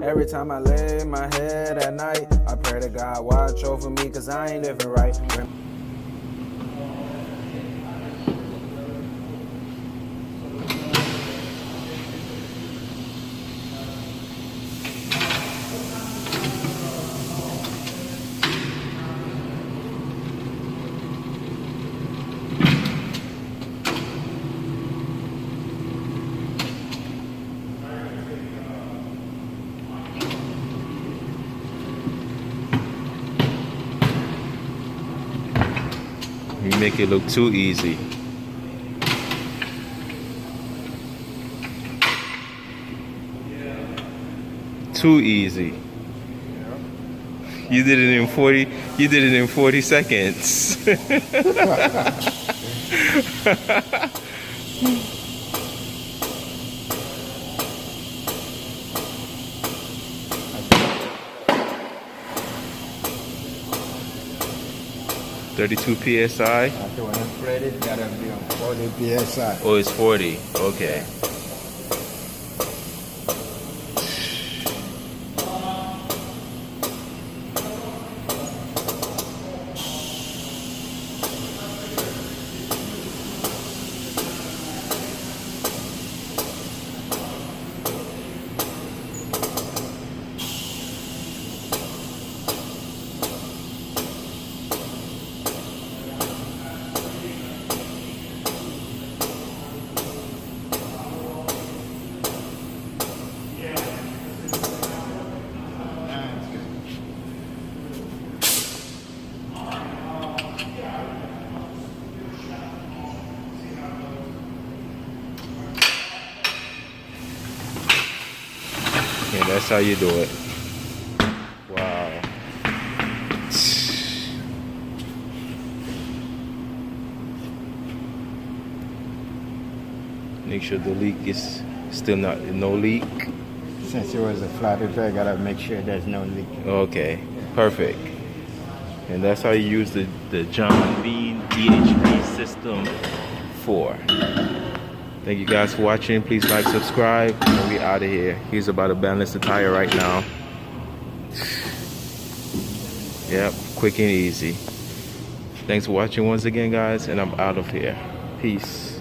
Every time I lay my head at night, I pray to God watch over me, cause I ain't living right. You make it look too easy. Too easy. You did it in 40. You did it in 40 seconds. 32 psi. After when it's ready, it's gotta be on 40 psi. Oh, it's 40. Okay. And that's how you do it. Wow. Make sure the leak is still no leak. Since it was a flat repair, I gotta make sure there's no leak. Okay, perfect. And that's how you use the John Bean DHP System 4. Thank you guys for watching. Please like, subscribe, and we out of here. He's about to balance the tire right now. Yep, quick and easy. Thanks for watching once again, guys, and I'm out of here. Peace.